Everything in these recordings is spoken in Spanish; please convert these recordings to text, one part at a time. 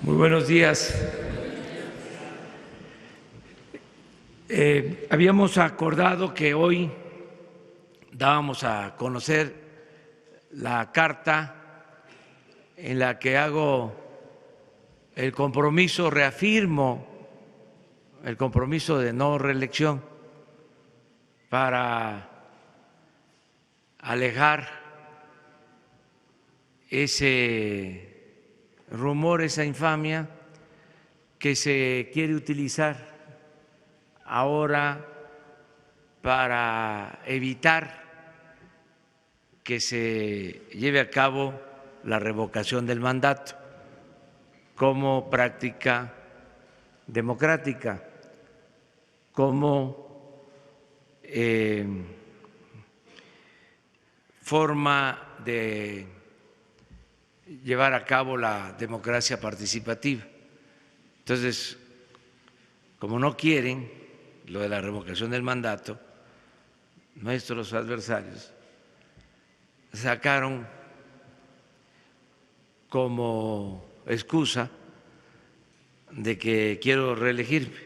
Muy buenos días. Habíamos acordado que hoy dábamos a conocer la carta en la que hago el compromiso, reafirmo el compromiso de no reelección para alejar ese rumor, esa infamia que se quiere utilizar ahora para evitar que se lleve a cabo la revocación del mandato como práctica democrática, como forma de llevar a cabo la democracia participativa. Entonces, como no quieren lo de la revocación del mandato, nuestros adversarios sacaron como excusa de que quiero reelegirme.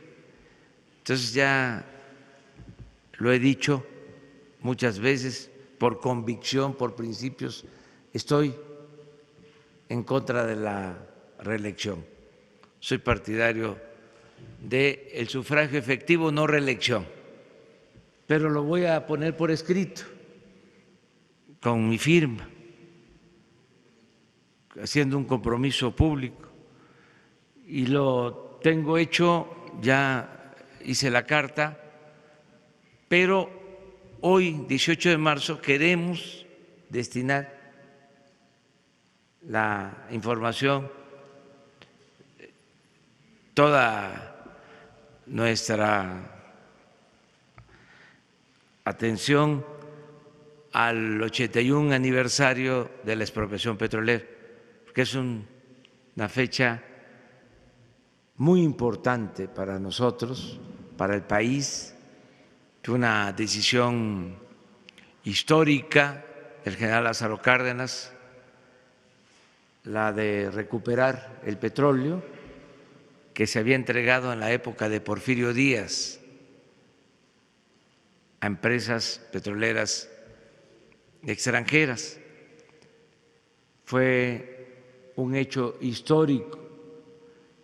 Entonces ya lo he dicho muchas veces, por convicción, por principios, estoy en contra de la reelección. Soy partidario del sufragio efectivo, no reelección, pero lo voy a poner por escrito, con mi firma, haciendo un compromiso público, y lo tengo hecho, ya hice la carta, pero hoy, 18 de marzo, queremos destinar la información, toda nuestra atención al 81 aniversario de la expropiación petrolera, porque es una fecha muy importante para nosotros, para el país. Fue una decisión histórica del general Lázaro Cárdenas, la de recuperar el petróleo que se había entregado en la época de Porfirio Díaz a empresas petroleras extranjeras. Fue un hecho histórico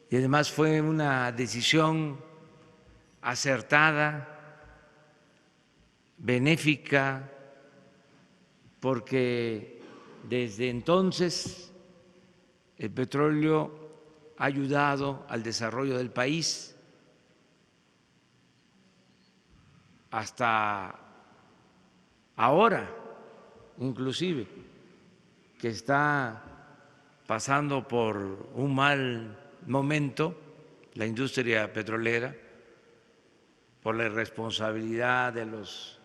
y además fue una decisión acertada, benéfica, porque desde entonces el petróleo ha ayudado al desarrollo del país hasta ahora, inclusive, que está pasando por un mal momento la industria petrolera por la irresponsabilidad de los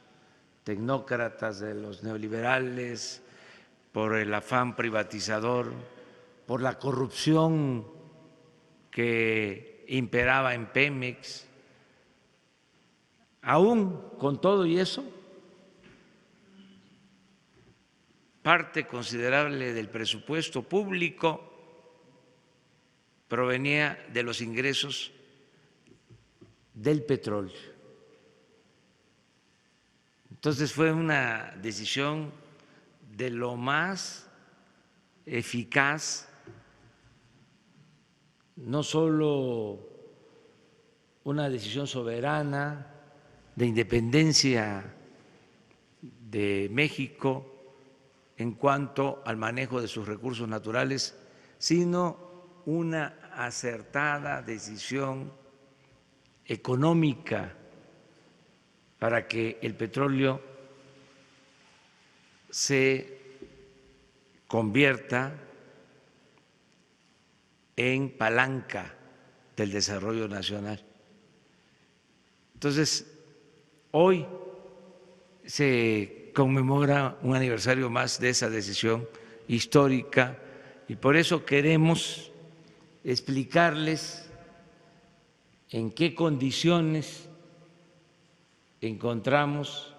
tecnócratas, de los neoliberales, por el afán privatizador, por la corrupción que imperaba en Pemex. Aún con todo y eso, parte considerable del presupuesto público provenía de los ingresos del petróleo. Entonces fue una decisión de lo más eficaz, no solo una decisión soberana de independencia de México en cuanto al manejo de sus recursos naturales, sino una acertada decisión económica para que el petróleo se convierta en palanca del desarrollo nacional. Entonces, hoy se conmemora un aniversario más de esa decisión histórica y por eso queremos explicarles en qué condiciones encontramos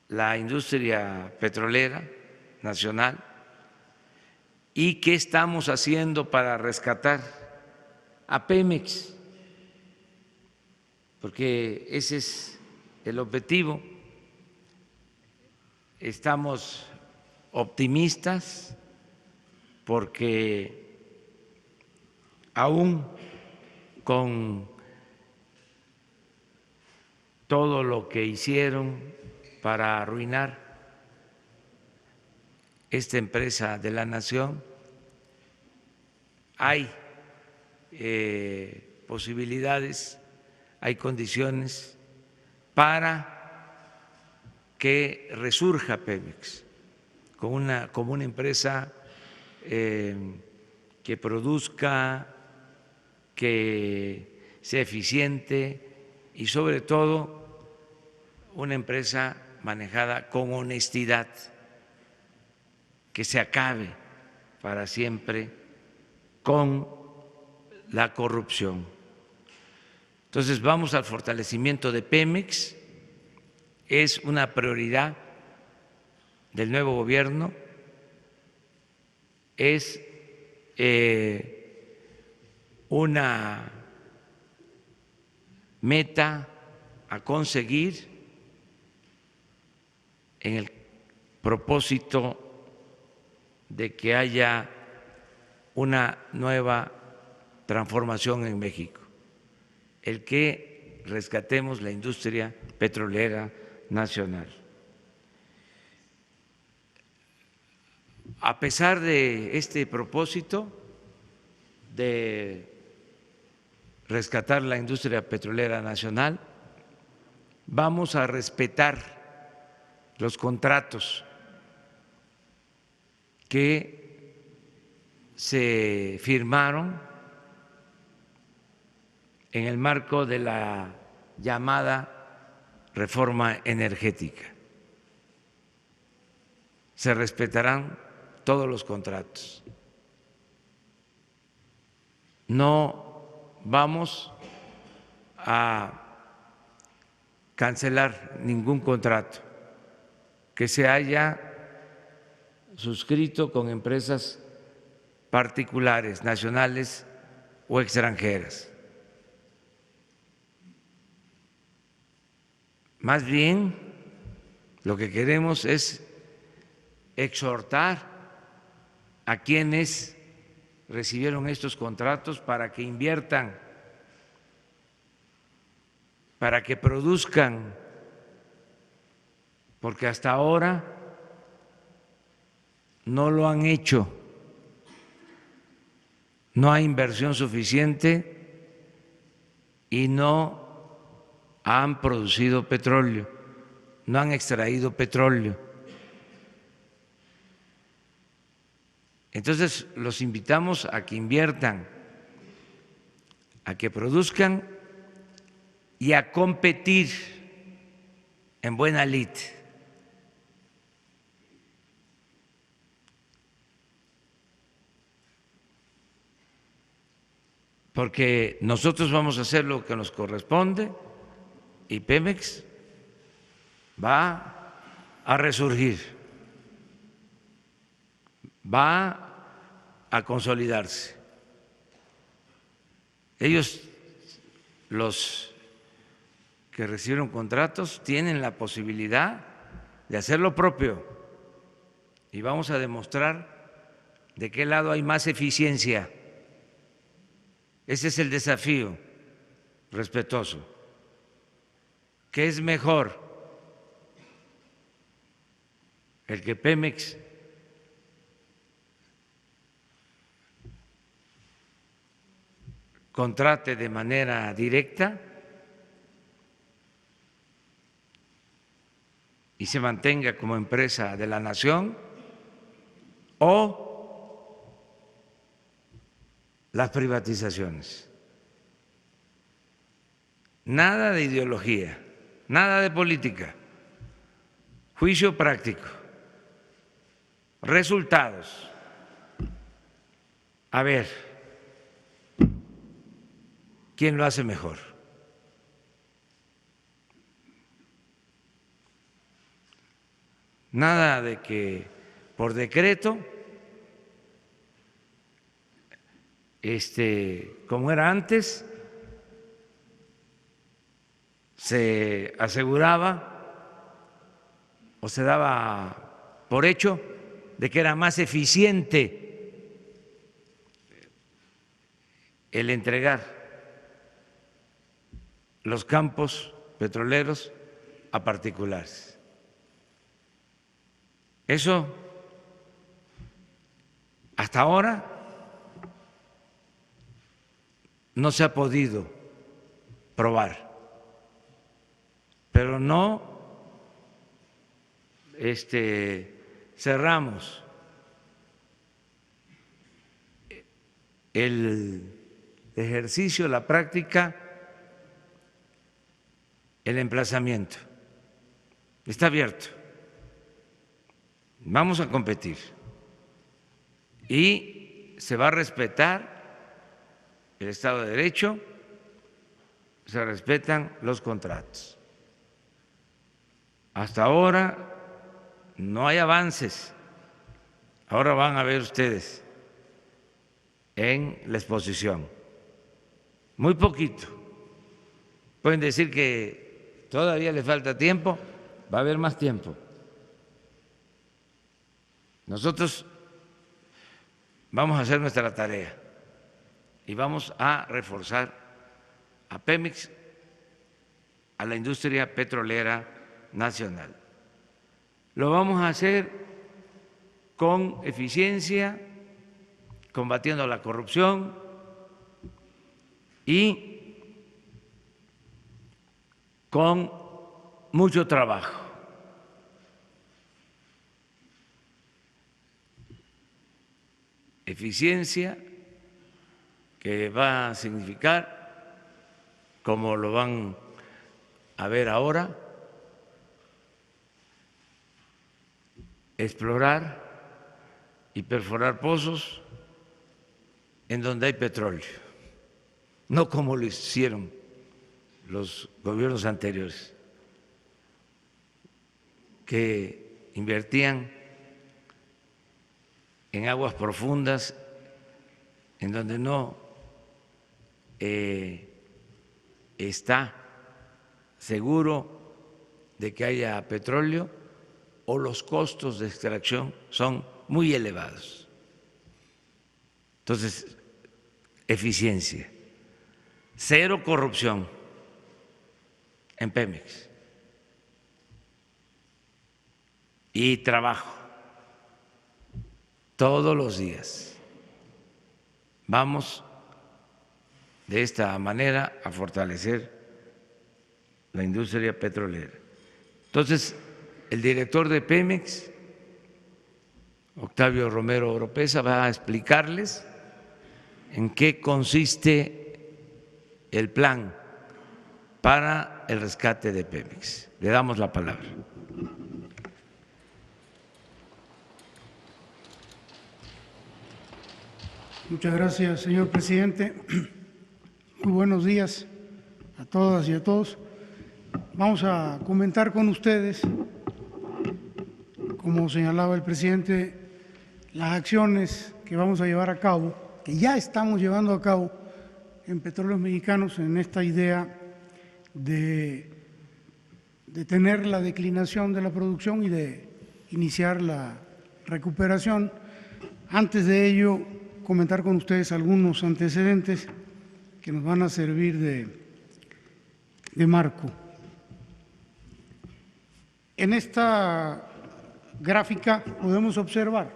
la industria petrolera nacional ¿Y qué estamos haciendo para rescatar a Pemex? Porque ese es el objetivo. Estamos optimistas porque aún con todo lo que hicieron para arruinar esta empresa de la nación, hay posibilidades, hay condiciones para que resurja Pemex como una empresa que produzca, que sea eficiente y sobre todo una empresa manejada con honestidad, que se acabe para siempre con la corrupción. Entonces vamos al fortalecimiento de Pemex, es una prioridad del nuevo gobierno, es una meta a conseguir en el propósito de que haya una nueva transformación en México, el que rescatemos la industria petrolera nacional. A pesar de este propósito de rescatar la industria petrolera nacional, vamos a respetar los contratos que se firmaron en el marco de la llamada reforma energética. Se respetarán todos los contratos. No vamos a cancelar ningún contrato que se haya suscrito con empresas particulares, nacionales o extranjeras. Más bien, lo que queremos es exhortar a quienes recibieron estos contratos para que inviertan, para que produzcan, porque hasta ahora no lo han hecho. No hay inversión suficiente y no han producido petróleo, no han extraído petróleo. Entonces, los invitamos a que inviertan, a que produzcan y a competir en buena lid. Porque nosotros vamos a hacer lo que nos corresponde y Pemex va a resurgir, va a consolidarse. Ellos, los que recibieron contratos, tienen la posibilidad de hacer lo propio y vamos a demostrar de qué lado hay más eficiencia. Ese es el desafío respetuoso. ¿Qué es mejor? El que Pemex contrate de manera directa y se mantenga como empresa de la nación, o las privatizaciones. Nada de ideología, nada de política, juicio práctico, resultados. A ver, ¿quién lo hace mejor? Nada de que por decreto como era antes, se aseguraba o se daba por hecho de que era más eficiente el entregar los campos petroleros a particulares. Eso hasta ahora no se ha podido probar, pero no cerramos el ejercicio, la práctica, el emplazamiento. Está abierto. Vamos a competir y se va a respetar el Estado de Derecho, se respetan los contratos. Hasta ahora no hay avances. Ahora van a ver ustedes en la exposición. Muy poquito. Pueden decir que todavía le falta tiempo, va a haber más tiempo. Nosotros vamos a hacer nuestra tarea y vamos a reforzar a Pemex, a la industria petrolera nacional. Lo vamos a hacer con eficiencia, combatiendo la corrupción y con mucho trabajo. Eficiencia que va a significar, como lo van a ver ahora, explorar y perforar pozos en donde hay petróleo, no como lo hicieron los gobiernos anteriores, que invertían en aguas profundas, en donde no está seguro de que haya petróleo o los costos de extracción son muy elevados. Entonces, eficiencia, cero corrupción en Pemex y trabajo todos los días. Vamos de esta manera a fortalecer la industria petrolera. Entonces, el director de Pemex, Octavio Romero Oropeza, va a explicarles en qué consiste el plan para el rescate de Pemex. Le damos la palabra. Muchas gracias, señor presidente. Muy buenos días a todas y a todos. Vamos a comentar con ustedes, como señalaba el presidente, las acciones que vamos a llevar a cabo, que ya estamos llevando a cabo en Petróleos Mexicanos en esta idea de detener la declinación de la producción y de iniciar la recuperación. Antes de ello, comentar con ustedes algunos antecedentes que nos van a servir de marco. En esta gráfica podemos observar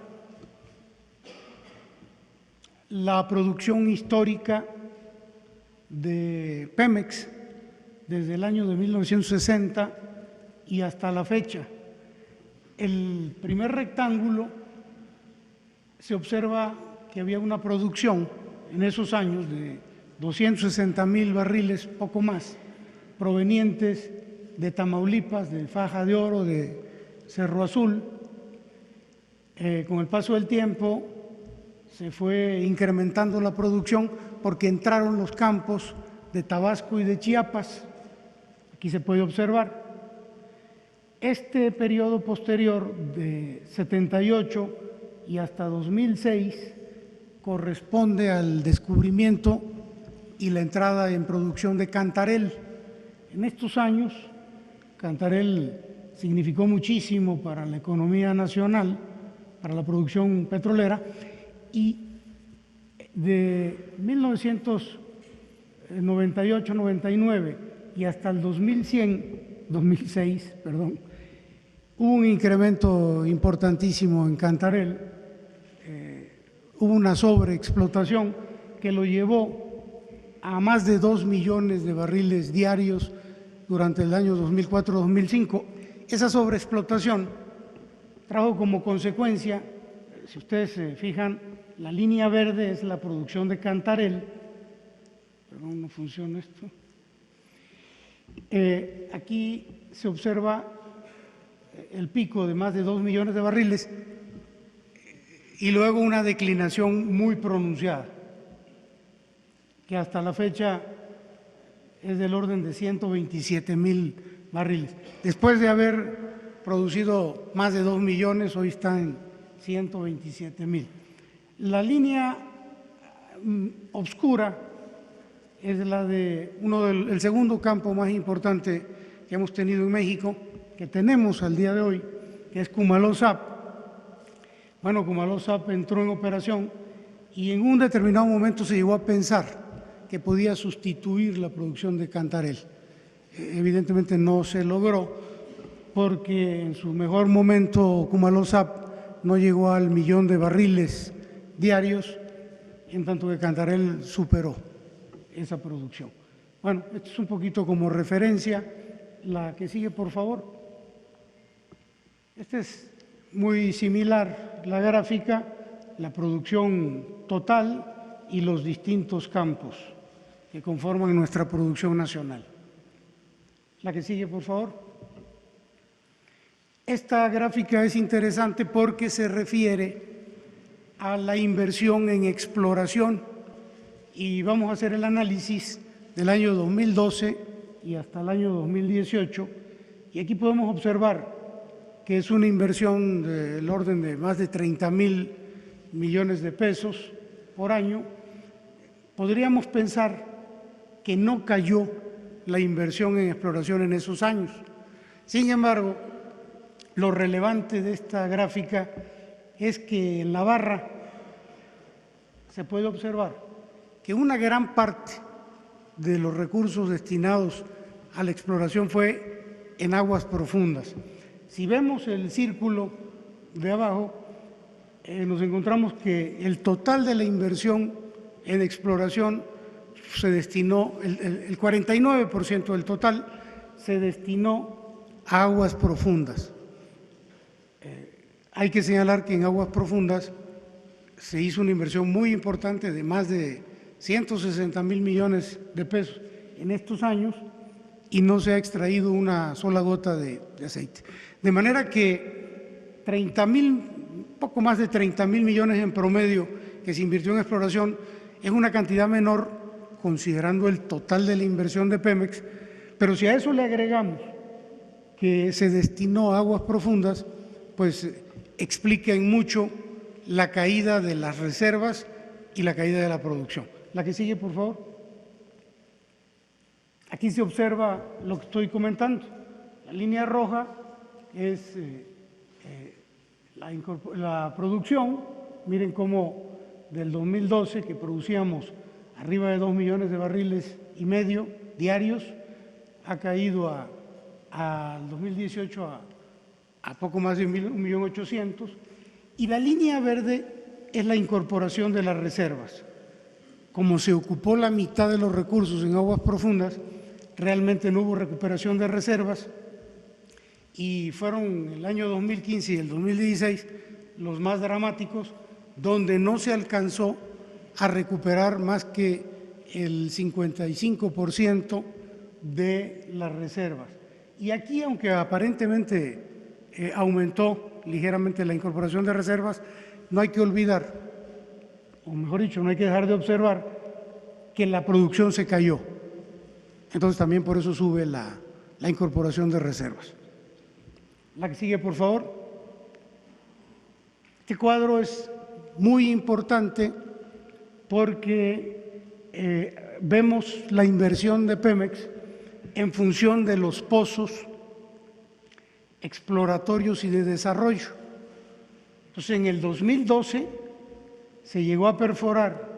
la producción histórica de Pemex desde el año de 1960 y hasta la fecha. El primer rectángulo se observa que había una producción en esos años de 260,000 barriles, poco más, provenientes de Tamaulipas, de Faja de Oro, de Cerro Azul. Con el paso del tiempo se fue incrementando la producción porque entraron los campos de Tabasco y de Chiapas. Aquí se puede observar. Este periodo posterior de 78 y hasta 2006 corresponde al descubrimiento y la entrada en producción de Cantarell. En estos años, Cantarell significó muchísimo para la economía nacional, para la producción petrolera, y de 1998-99 y hasta el 2006, hubo un incremento importantísimo en Cantarell, hubo una sobreexplotación que lo llevó a más de 2 millones de barriles diarios durante el año 2004-2005. Esa sobreexplotación trajo como consecuencia, si ustedes se fijan, la línea verde es la producción de Cantarell. Perdón, no funciona esto. Aquí se observa el pico de más de 2 millones de barriles y luego una declinación muy pronunciada, que hasta la fecha es del orden de 127,000 barriles. Después de haber producido más de 2 millones, hoy está en 127,000. La línea oscura es la de el segundo campo más importante que hemos tenido en México, que tenemos al día de hoy, que es Cumaló-Zap. Bueno, Cumaló-Zap entró en operación y en un determinado momento se llegó a pensar que podía sustituir la producción de Cantarell. Evidentemente no se logró porque en su mejor momento Cumaló-Zap no llegó al 1,000,000 de barriles diarios, en tanto que Cantarell superó esa producción. Bueno, esto es un poquito como referencia. La que sigue, por favor. Esta es muy similar, la gráfica, la producción total y los distintos campos que conforman nuestra producción nacional. La que sigue, por favor. Esta gráfica es interesante porque se refiere a la inversión en exploración y vamos a hacer el análisis del año 2012 y hasta el año 2018 y aquí podemos observar que es una inversión del orden de más de 30,000 millones de pesos por año. Podríamos pensar que no cayó la inversión en exploración en esos años. Sin embargo, lo relevante de esta gráfica es que en la barra se puede observar que una gran parte de los recursos destinados a la exploración fue en aguas profundas. Si vemos el círculo de abajo, nos encontramos que el total de la inversión en exploración se destinó, el 49% del total se destinó a aguas profundas. Hay que señalar que en aguas profundas se hizo una inversión muy importante de más de 160,000 millones de pesos en estos años y no se ha extraído una sola gota de aceite. De manera que 30,000, poco más de 30,000 millones en promedio que se invirtió en exploración es una cantidad menor considerando el total de la inversión de Pemex, pero si a eso le agregamos que se destinó a aguas profundas, pues explica en mucho la caída de las reservas y la caída de la producción. La que sigue, por favor. Aquí se observa lo que estoy comentando. La línea roja es la producción. Miren cómo del 2012, que producíamos arriba de 2 millones de barriles y medio diarios, ha caído al 2018 a poco más de 1,800,000. Y la línea verde es la incorporación de las reservas. Como se ocupó la mitad de los recursos en aguas profundas, realmente no hubo recuperación de reservas y fueron el año 2015 y el 2016 los más dramáticos, donde no se alcanzó a recuperar más que el 55% de las reservas. Y aquí, aunque aparentemente aumentó ligeramente la incorporación de reservas, no hay que olvidar, o mejor dicho, no hay que dejar de observar que la producción se cayó. Entonces también por eso sube la incorporación de reservas. La que sigue, por favor. Este cuadro es muy importante porque vemos la inversión de Pemex en función de los pozos exploratorios y de desarrollo. Entonces, en el 2012 se llegó a perforar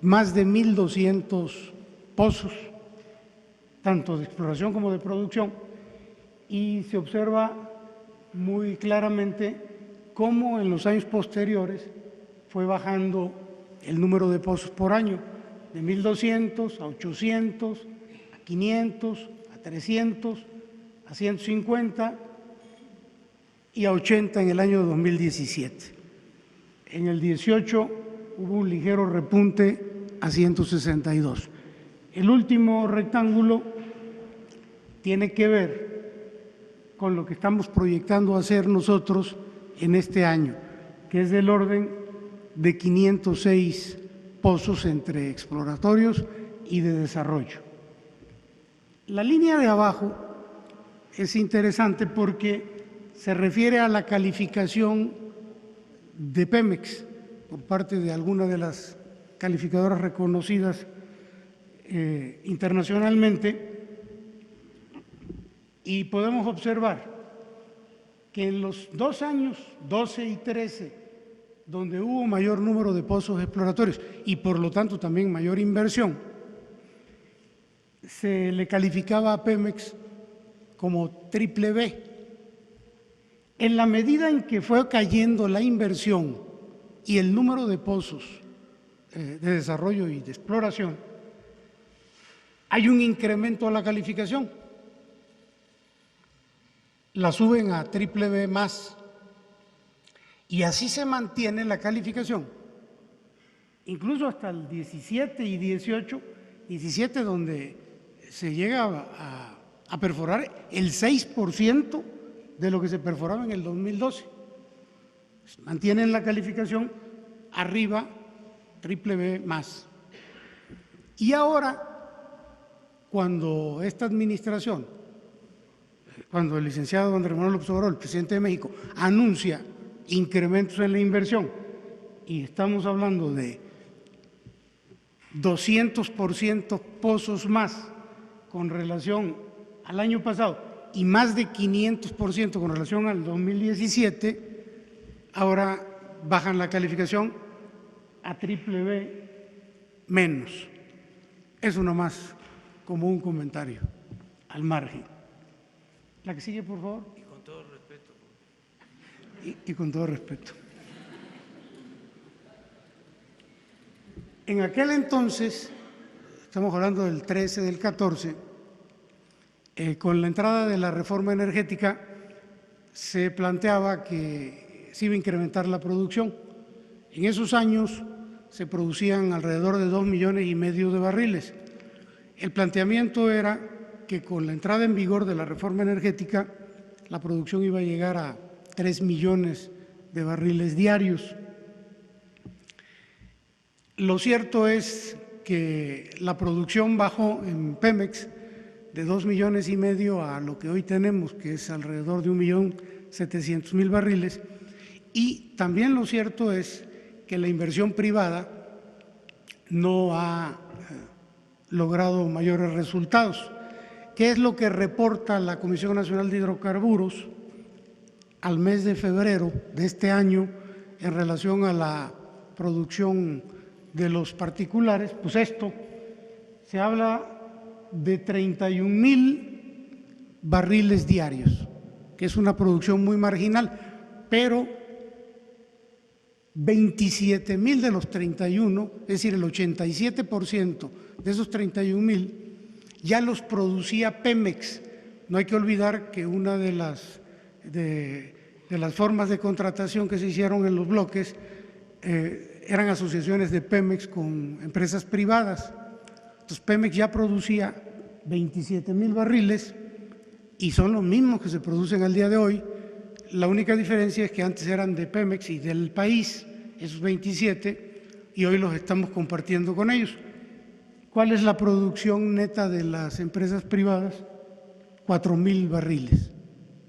más de 1.200 pozos, tanto de exploración como de producción, y se observa muy claramente cómo en los años posteriores fue bajando el número de pozos por año, de 1.200 a 800, a 500, a 300, a 150 y a 80 en el año 2017. En el 18 hubo un ligero repunte a 162. El último rectángulo tiene que ver con lo que estamos proyectando hacer nosotros en este año, que es del orden de 506 pozos entre exploratorios y de desarrollo. La línea de abajo es interesante porque se refiere a la calificación de Pemex por parte de alguna de las calificadoras reconocidas internacionalmente, y podemos observar que en los 2 años, 12 y 13, donde hubo mayor número de pozos exploratorios y por lo tanto también mayor inversión, se le calificaba a Pemex como triple B. En la medida en que fue cayendo la inversión y el número de pozos de desarrollo y de exploración, hay un incremento a la calificación. La suben a triple B más y así se mantiene la calificación, incluso hasta el 17 y 18, 17 donde se llega a perforar el 6% de lo que se perforaba en el 2012. Mantienen la calificación arriba, triple B más. Y ahora, cuando esta administración, cuando el licenciado Andrés Manuel López Obrador, el presidente de México, anuncia incrementos en la inversión, y estamos hablando de 200% pozos más con relación al año pasado y más de 500% con relación al 2017, ahora bajan la calificación a triple B menos. Eso nomás como un comentario al margen. La que sigue, por favor. Y con todo respeto. Y con todo respeto. En aquel entonces, estamos hablando del 13, del 14, con la entrada de la reforma energética se planteaba que se iba a incrementar la producción. En esos años se producían alrededor de 2,5 millones de barriles. El planteamiento era que con la entrada en vigor de la reforma energética la producción iba a llegar a 3 millones de barriles diarios. Lo cierto es que la producción bajó en Pemex de 2,5 millones a lo que hoy tenemos, que es alrededor de 1.700.000 barriles, y también lo cierto es que la inversión privada no ha logrado mayores resultados. ¿Qué es lo que reporta la Comisión Nacional de Hidrocarburos al mes de febrero de este año en relación a la producción de los particulares? Pues esto, se habla de 31,000 barriles diarios, que es una producción muy marginal, pero 27,000 de los 31, es decir, el 87% de esos 31,000 ya los producía Pemex. No hay que olvidar que una de las formas de contratación que se hicieron en los bloques eran asociaciones de Pemex con empresas privadas. Entonces Pemex ya producía 27,000 barriles y son los mismos que se producen al día de hoy. La única diferencia es que antes eran de Pemex y del país, esos 27, y hoy los estamos compartiendo con ellos. ¿Cuál es la producción neta de las empresas privadas? 4,000 barriles,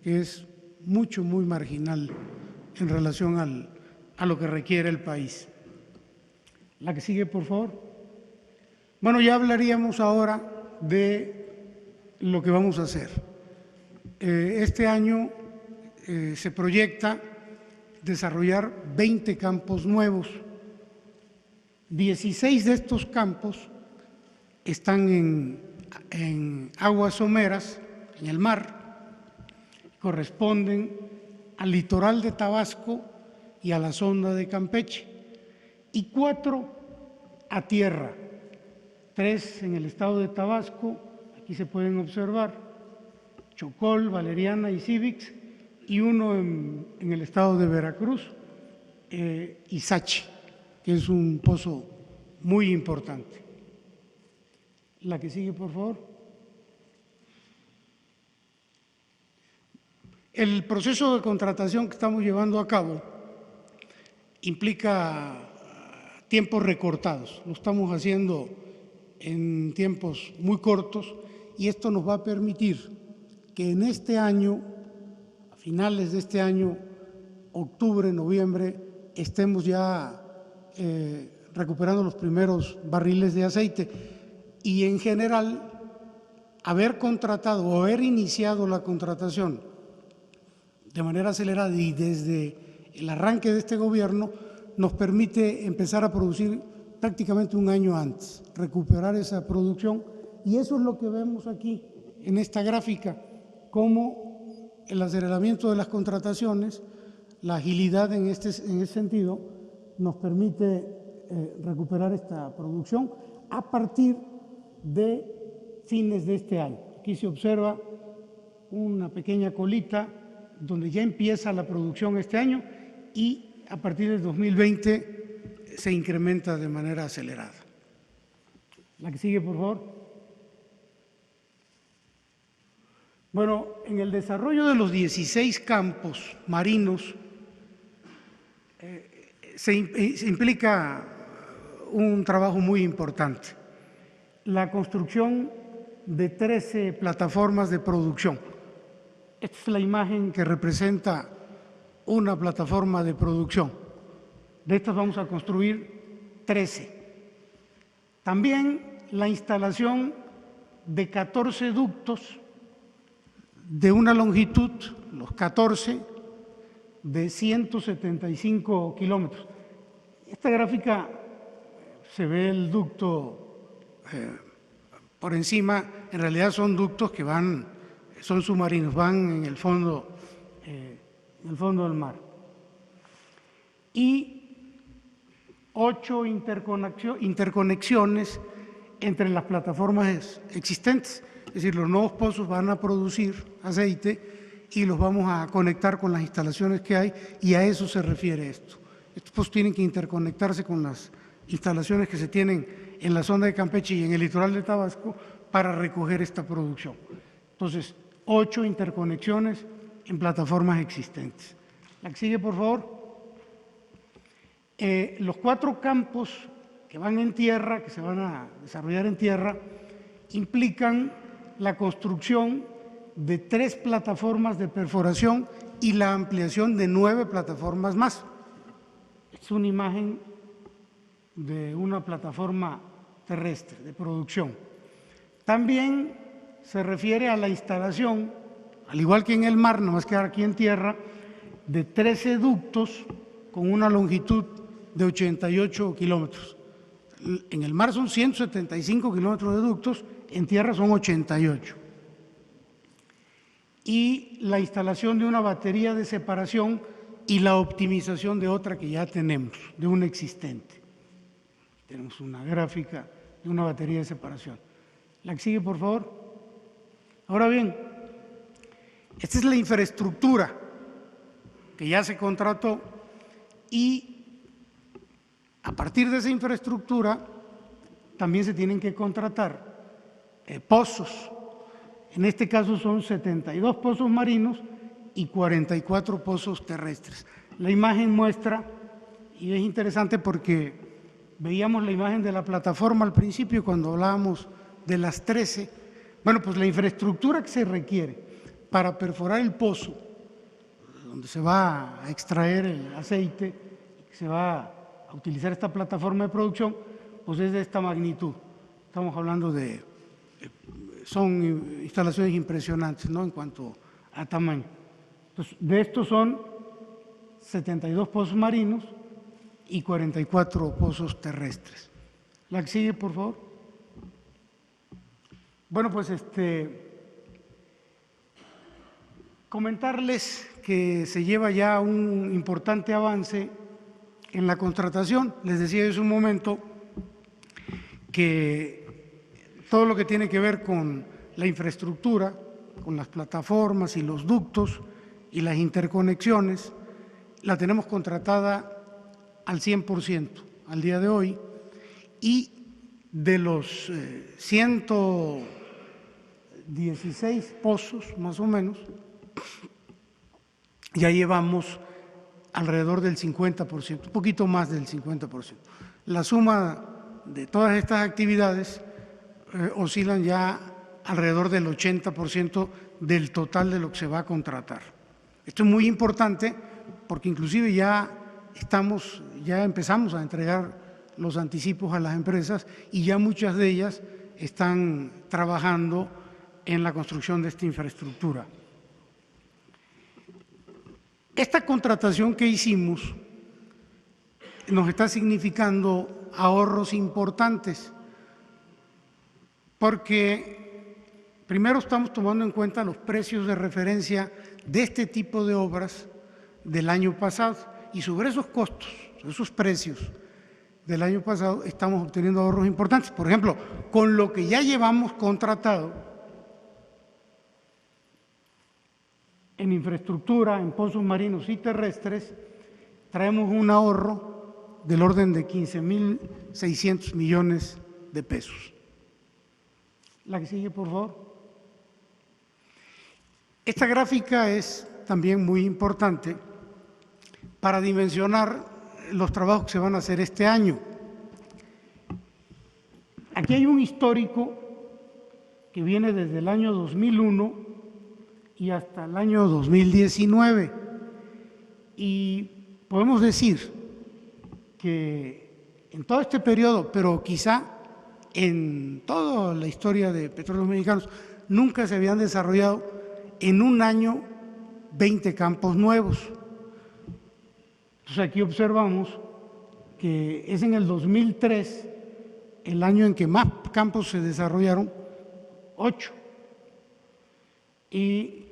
que es muy marginal en relación a lo que requiere el país. La que sigue, por favor. Bueno, ya hablaríamos ahora de lo que vamos a hacer. Este año se proyecta desarrollar 20 campos nuevos. 16 de estos campos están en aguas someras, en el mar, corresponden al litoral de Tabasco y a la sonda de Campeche, y 4 a tierra, 3 en el estado de Tabasco, aquí se pueden observar, Chocol, Valeriana y Cívics, y 1 en el estado de Veracruz, Izachi, que es un pozo muy importante. La que sigue, por favor. El proceso de contratación que estamos llevando a cabo implica tiempos recortados. Lo estamos haciendo en tiempos muy cortos y esto nos va a permitir que en este año, a finales de este año, octubre, noviembre, estemos ya recuperando los primeros barriles de aceite y en general haber contratado o haber iniciado la contratación de manera acelerada y desde el arranque de este gobierno nos permite empezar a producir prácticamente un año antes, recuperar esa producción, y eso es lo que vemos aquí en esta gráfica, cómo el aceleramiento de las contrataciones, la agilidad en ese sentido, nos permite recuperar esta producción a partir de fines de este año. Aquí se observa una pequeña colita donde ya empieza la producción este año y a partir del 2020 se incrementa de manera acelerada. La que sigue, por favor. Bueno, en el desarrollo de los 16 campos marinos se implica un trabajo muy importante, la construcción de 13 plataformas de producción. Esta es la imagen que representa una plataforma de producción. De estas vamos a construir 13. También la instalación de 14 ductos de una longitud, los 14, de 175 kilómetros. Esta gráfica se ve el ducto por encima, en realidad son ductos que son submarinos, van en el fondo del mar. Y 8 interconexiones entre las plataformas existentes, es decir, los nuevos pozos van a producir aceite y los vamos a conectar con las instalaciones que hay, y a eso se refiere esto. Estos pozos tienen que interconectarse con las instalaciones que se tienen en la zona de Campeche y en el litoral de Tabasco para recoger esta producción. Entonces, 8 interconexiones en plataformas existentes. La que sigue, por favor. Los 4 campos que van en tierra, que se van a desarrollar en tierra, implican la construcción de 3 plataformas de perforación y la ampliación de 9 plataformas más. Es una imagen de una plataforma terrestre de producción. También se refiere a la instalación, al igual que en el mar, no más que aquí en tierra, de 13 ductos con una longitud de 88 kilómetros. En el mar son 175 kilómetros de ductos, en tierra son 88. Y la instalación de una batería de separación y la optimización de otra que ya tenemos, de una existente. Tenemos una gráfica de una batería de separación. La que sigue, por favor. Ahora bien, esta es la infraestructura que ya se contrató y a partir de esa infraestructura también se tienen que contratar pozos. En este caso son 72 pozos marinos y 44 pozos terrestres. La imagen muestra, y es interesante porque veíamos la imagen de la plataforma al principio cuando hablábamos de las 13. Bueno, pues la infraestructura que se requiere para perforar el pozo, donde se va a extraer el aceite, que se va a utilizar esta plataforma de producción, pues es de esta magnitud. Estamos hablando de, son instalaciones impresionantes, ¿no?, en cuanto a tamaño. Entonces, de estos son 72 pozos marinos y 44 pozos terrestres. La que sigue, por favor. Bueno, pues comentarles que se lleva ya un importante avance en la contratación. Les decía hace un momento que todo lo que tiene que ver con la infraestructura, con las plataformas y los ductos y las interconexiones, la tenemos contratada al 100% al día de hoy, y de los 116 pozos más o menos, ya llevamos alrededor del 50%, un poquito más del 50%. La suma de todas estas actividades oscilan ya alrededor del 80% del total de lo que se va a contratar. Esto es muy importante porque inclusive ya empezamos a entregar los anticipos a las empresas y ya muchas de ellas están trabajando en la construcción de esta infraestructura. Esta contratación que hicimos nos está significando ahorros importantes, porque primero estamos tomando en cuenta los precios de referencia de este tipo de obras del año pasado, y sobre esos costos, esos precios del año pasado, estamos obteniendo ahorros importantes. Por ejemplo, con lo que ya llevamos contratado en infraestructura, en pozos marinos y terrestres, traemos un ahorro del orden de 15.600 millones de pesos. La que sigue, por favor. Esta gráfica es también muy importante para dimensionar los trabajos que se van a hacer este año. Aquí hay un histórico que viene desde el año 2001 y hasta el año 2019, y podemos decir que en todo este periodo, pero quizá en toda la historia de Petróleos Mexicanos, nunca se habían desarrollado en un año 20 campos nuevos. Entonces aquí observamos que es en el 2003 el año en que más campos se desarrollaron, 8. Y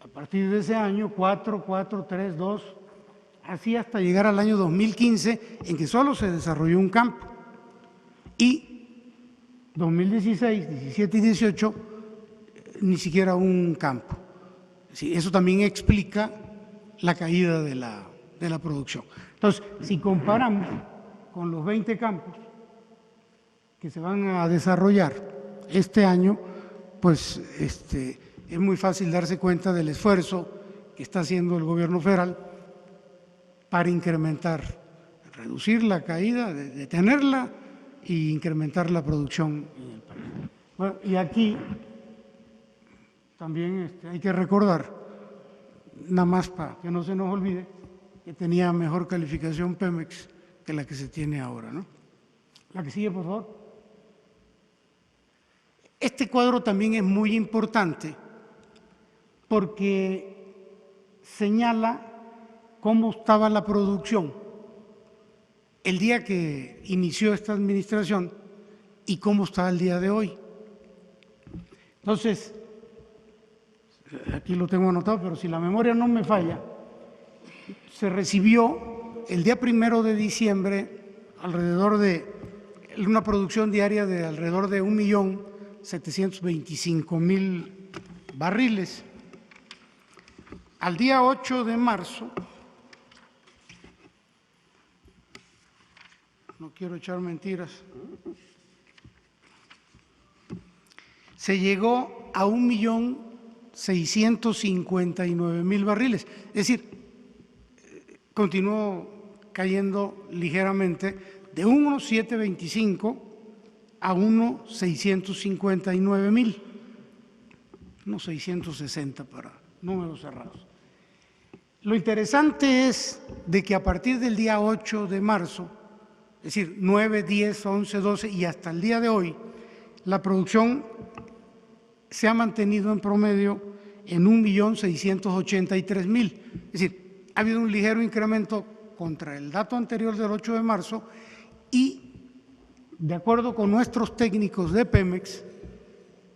a partir de ese año, 4, 3, 2, así hasta llegar al año 2015, en que solo se desarrolló un campo. Y 2016, 17 y 18, ni siquiera un campo. Sí, eso también explica la caída de la producción. Entonces, si comparamos con los 20 campos que se van a desarrollar este año, pues es muy fácil darse cuenta del esfuerzo que está haciendo el gobierno federal para incrementar, reducir la caída, detenerla e incrementar la producción en el país. Bueno, y aquí también hay que recordar, nada más para que no se nos olvide, que tenía mejor calificación Pemex que la que se tiene ahora, ¿no? La que sigue, por favor. Este cuadro también es muy importante porque señala cómo estaba la producción el día que inició esta administración y cómo está el día de hoy. Entonces, aquí lo tengo anotado, pero si la memoria no me falla, se recibió el día 1 de diciembre alrededor de una producción diaria de alrededor de 1.725.000 barriles. Al día 8 de marzo, no quiero echar mentiras, se llegó a 1.659.000 barriles, es decir, continuó cayendo ligeramente de 1.725 a 1.659.000, unos 660 para números cerrados. Lo interesante es de que a partir del día 8 de marzo es decir, 9, 10, 11, 12 y hasta el día de hoy, la producción se ha mantenido en promedio en 1.683.000. Es decir, ha habido un ligero incremento contra el dato anterior del 8 de marzo y, de acuerdo con nuestros técnicos de Pemex,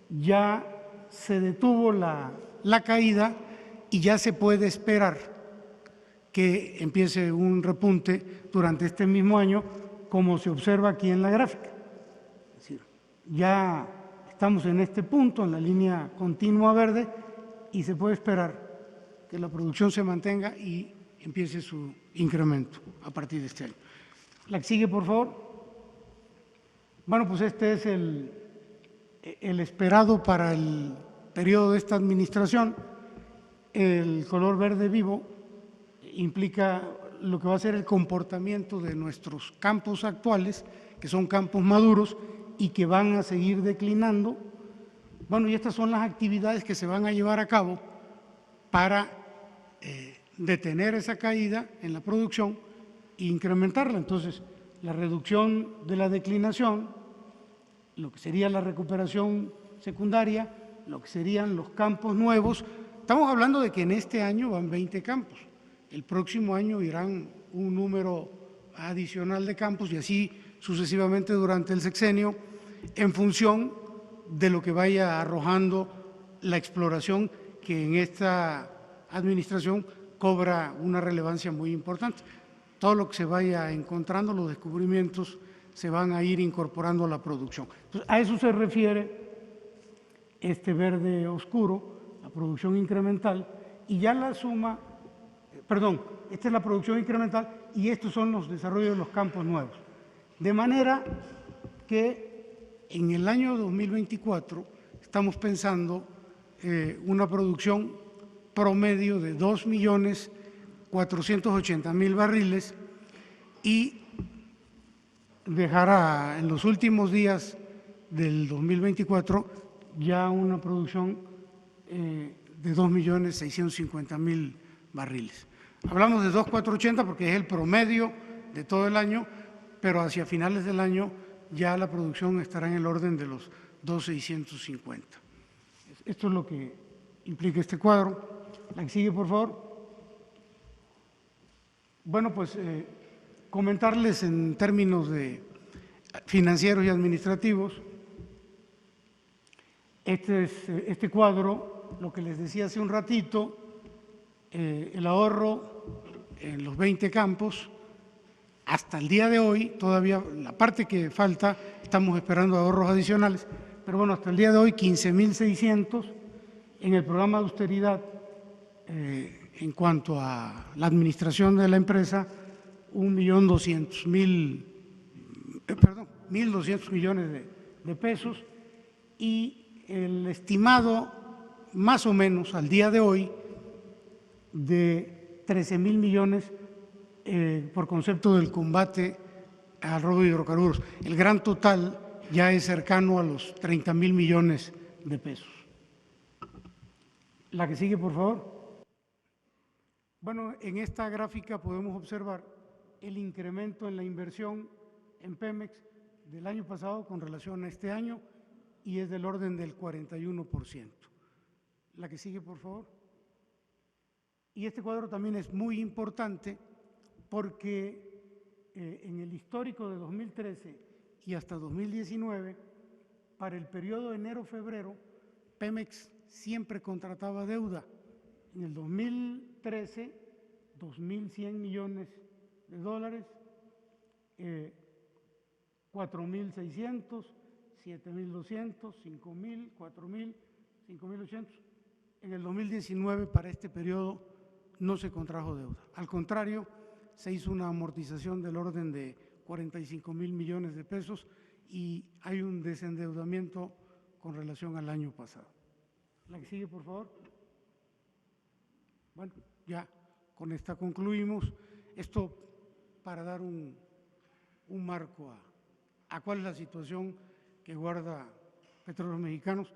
ya se detuvo la caída y ya se puede esperar que empiece un repunte durante este mismo año, como se observa aquí en la gráfica. Es decir, ya estamos en este punto, en la línea continua verde, y se puede esperar que la producción se mantenga y empiece su incremento a partir de este año. La que sigue, por favor. Bueno, pues este es el esperado para el periodo de esta administración. El color verde vivo implica lo que va a ser el comportamiento de nuestros campos actuales, que son campos maduros y que van a seguir declinando. Bueno, y estas son las actividades que se van a llevar a cabo para detener esa caída en la producción e incrementarla. Entonces, la reducción de la declinación, lo que sería la recuperación secundaria, lo que serían los campos nuevos. Estamos hablando de que en este año van 20 campos. El próximo año irán un número adicional de campos y así sucesivamente durante el sexenio, en función de lo que vaya arrojando la exploración, que en esta administración cobra una relevancia muy importante. Todo lo que se vaya encontrando, los descubrimientos, se van a ir incorporando a la producción. Entonces, a eso se refiere este verde oscuro, la producción incremental, y ya la suma, perdón, esta es la producción incremental y estos son los desarrollos de los campos nuevos. De manera que en el año 2024 estamos pensando una producción promedio de 2.480.000 barriles y dejará en los últimos días del 2024 ya una producción de 2.650.000 barriles. Hablamos de 2.480 porque es el promedio de todo el año, pero hacia finales del año ya la producción estará en el orden de los 2.650. Esto es lo que implica este cuadro. La que sigue, por favor. Bueno, pues comentarles en términos de financieros y administrativos. Este cuadro, lo que les decía hace un ratito, el ahorro en los 20 campos, hasta el día de hoy, todavía la parte que falta, estamos esperando ahorros adicionales, pero bueno, hasta el día de hoy 15.600 en el programa de austeridad. En cuanto a la administración de la empresa, 1.200.000 millones de pesos, y el estimado más o menos al día de hoy de 13.000 millones por concepto del combate al robo de hidrocarburos. El gran total ya es cercano a los 30.000 millones de pesos. La que sigue, por favor. Bueno, en esta gráfica podemos observar el incremento en la inversión en Pemex del año pasado con relación a este año y es del orden del 41%. La que sigue, por favor. Y este cuadro también es muy importante porque en el histórico de 2013 y hasta 2019, para el periodo de enero-febrero, Pemex siempre contrataba deuda. En el 2013, 2.100 millones de dólares, 4.600, 7.200, 5.000, 4.000, 5.800. En el 2019, para este periodo, no se contrajo deuda. Al contrario, se hizo una amortización del orden de 45.000 millones de pesos y hay un desendeudamiento con relación al año pasado. La que sigue, por favor. Bueno, ya con esta concluimos. Esto para dar un marco a cuál es la situación que guarda Petróleos Mexicanos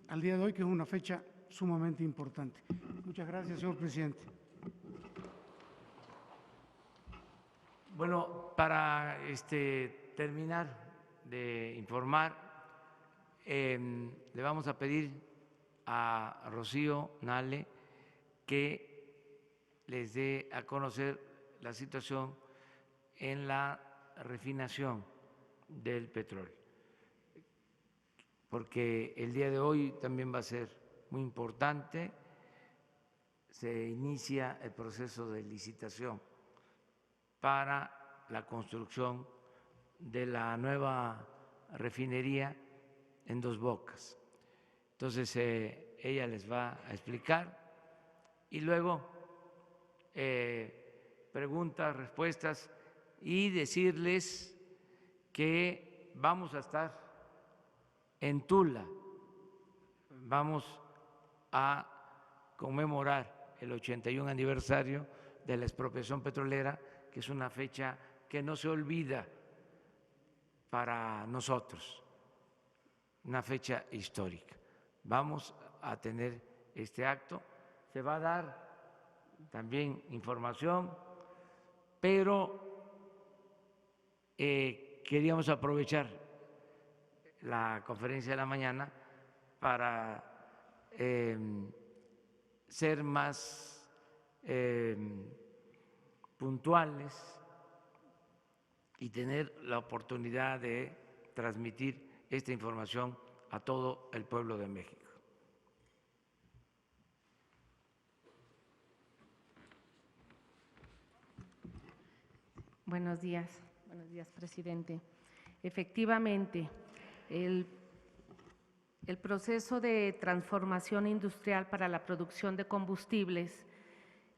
al día de hoy, que es una fecha sumamente importante. Muchas gracias, señor presidente. Bueno, para terminar de informar, le vamos a pedir a Rocío Nale que les dé a conocer la situación en la refinación del petróleo, porque el día de hoy también va a ser muy importante. Se inicia el proceso de licitación para la construcción de la nueva refinería en Dos Bocas. Entonces, ella les va a explicar y luego preguntas, respuestas, y decirles que vamos a estar en Tula, vamos a conmemorar el 81 aniversario de la expropiación petrolera, que es una fecha que no se olvida para nosotros, una fecha histórica. Vamos a tener este acto, se va a dar también información, pero queríamos aprovechar la conferencia de la mañana para ser más puntuales y tener la oportunidad de transmitir esta información a todo el pueblo de México. Buenos días, presidente. Efectivamente, el proceso de transformación industrial para la producción de combustibles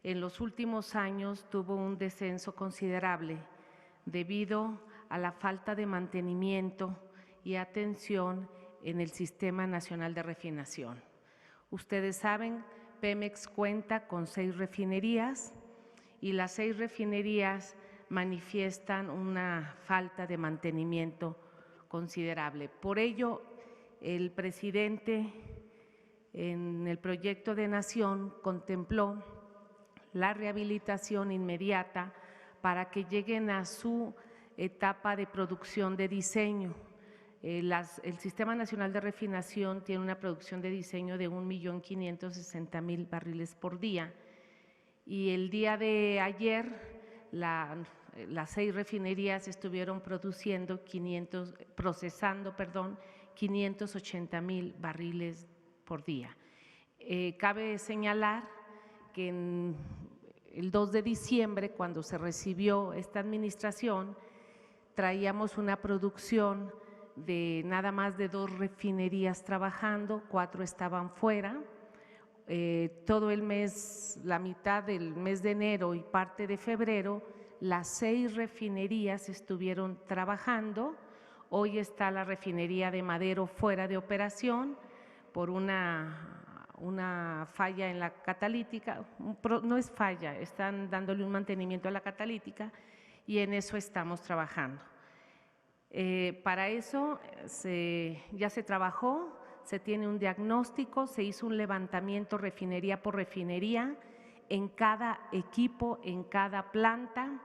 en los últimos años tuvo un descenso considerable debido a la falta de mantenimiento y atención en el Sistema Nacional de Refinación. Ustedes saben, Pemex cuenta con 6 refinerías y las 6 refinerías manifiestan una falta de mantenimiento considerable. Por ello, el presidente en el proyecto de nación contempló la rehabilitación inmediata para que lleguen a su etapa de producción de diseño. El Sistema Nacional de Refinación tiene una producción de diseño de 1.560.000 barriles por día y el día de ayer las 6 refinerías estuvieron procesando 580.000 barriles por día. Cabe señalar que el 2 de diciembre, cuando se recibió esta administración, traíamos una producción de nada más de 2 refinerías trabajando, 4 estaban fuera. Todo el mes, la mitad del mes de enero y parte de febrero, las 6 refinerías estuvieron trabajando. Hoy está la refinería de Madero fuera de operación por una falla en la catalítica, no es falla, están dándole un mantenimiento a la catalítica y en eso estamos trabajando. Para eso ya se trabajó, se tiene un diagnóstico, se hizo un levantamiento refinería por refinería, en cada equipo, en cada planta,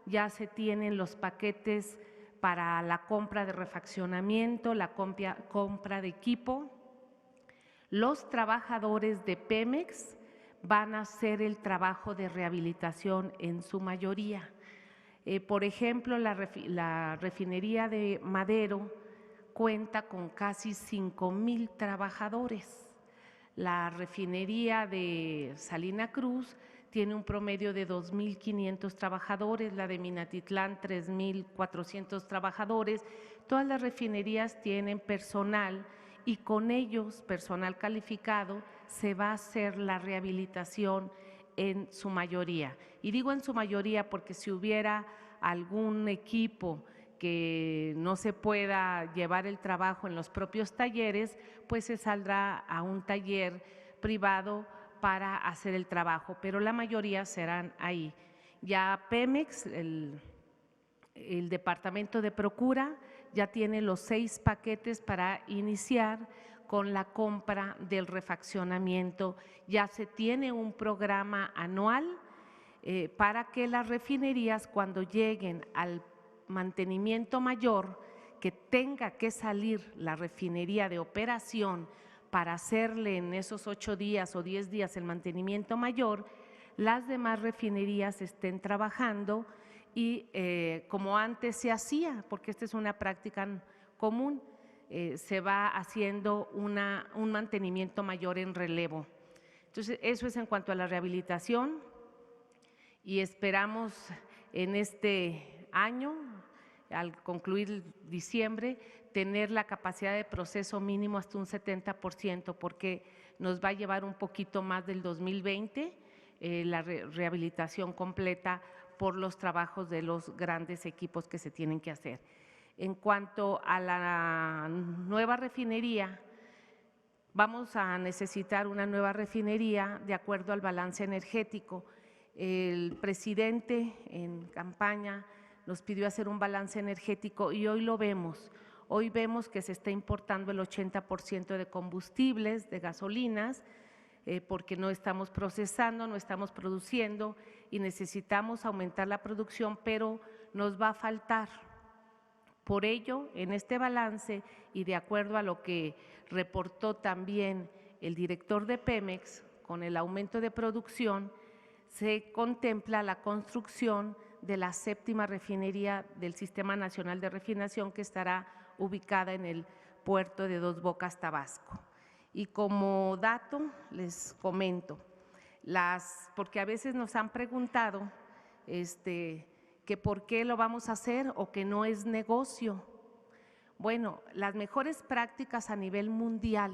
ya se tienen los paquetes para la compra de refaccionamiento, la compra de equipo. Los trabajadores de Pemex van a hacer el trabajo de rehabilitación en su mayoría. Por ejemplo, la refinería de Madero cuenta con casi 5,000 trabajadores. La refinería de Salina Cruz tiene un promedio de 2,500 trabajadores, la de Minatitlán 3,400 trabajadores. Todas las refinerías tienen personal y con ellos, personal calificado, se va a hacer la rehabilitación en su mayoría. Y digo en su mayoría porque si hubiera algún equipo que no se pueda llevar el trabajo en los propios talleres, pues se saldrá a un taller privado para hacer el trabajo, pero la mayoría serán ahí. Ya Pemex, el Departamento de Procura, ya tiene los 6 paquetes para iniciar con la compra del refaccionamiento. Ya se tiene un programa anual para que las refinerías, cuando lleguen al mantenimiento mayor, que tenga que salir la refinería de operación para hacerle en esos 8 días o 10 días el mantenimiento mayor, las demás refinerías estén trabajando y como antes se hacía, porque esta es una práctica común, se va haciendo un mantenimiento mayor en relevo. Entonces, eso es en cuanto a la rehabilitación y esperamos en este año, al concluir diciembre, tener la capacidad de proceso mínimo hasta un 70%, porque nos va a llevar un poquito más del 2020 la rehabilitación completa por los trabajos de los grandes equipos que se tienen que hacer. En cuanto a la nueva refinería, vamos a necesitar una nueva refinería de acuerdo al balance energético. El presidente en campaña nos pidió hacer un balance energético y hoy lo vemos. Hoy vemos que se está importando el 80% de combustibles, de gasolinas, porque no estamos procesando, no estamos produciendo y necesitamos aumentar la producción, pero nos va a faltar. Por ello, en este balance y de acuerdo a lo que reportó también el director de Pemex, con el aumento de producción, se contempla la construcción de la 7ª refinería del Sistema Nacional de Refinación, que estará ubicada en el puerto de Dos Bocas, Tabasco. Y como dato les comento, porque a veces nos han preguntado que por qué lo vamos a hacer o que no es negocio. Bueno, las mejores prácticas a nivel mundial,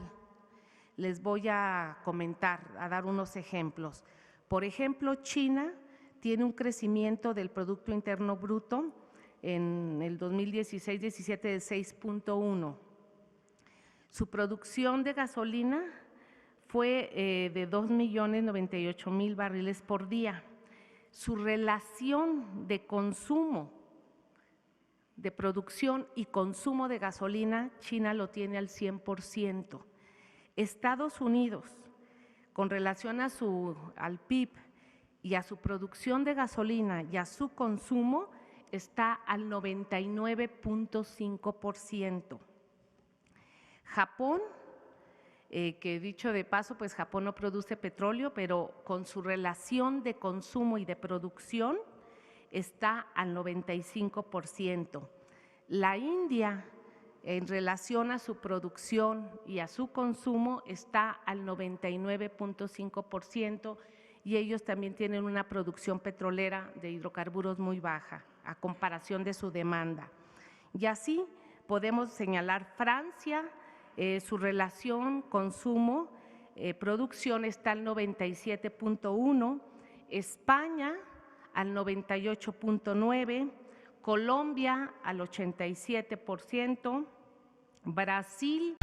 les voy a comentar, a dar unos ejemplos. Por ejemplo, China tiene un crecimiento del Producto Interno Bruto en el 2016-17 de 6.1. Su producción de gasolina fue de 2.098.000 barriles por día. Su relación de consumo, de producción y consumo de gasolina, China lo tiene al 100%. Estados Unidos, con relación al PIB y a su producción de gasolina y a su consumo, está al 99.5%. Japón, que dicho de paso, pues Japón no produce petróleo, pero con su relación de consumo y de producción está al 95%. La India, en relación a su producción y a su consumo, está al 99.5% y ellos también tienen una producción petrolera de hidrocarburos muy baja a comparación de su demanda. Y así podemos señalar Francia, su relación consumo-producción está al 97.1%, España al 98.9%, Colombia al 87%, Brasil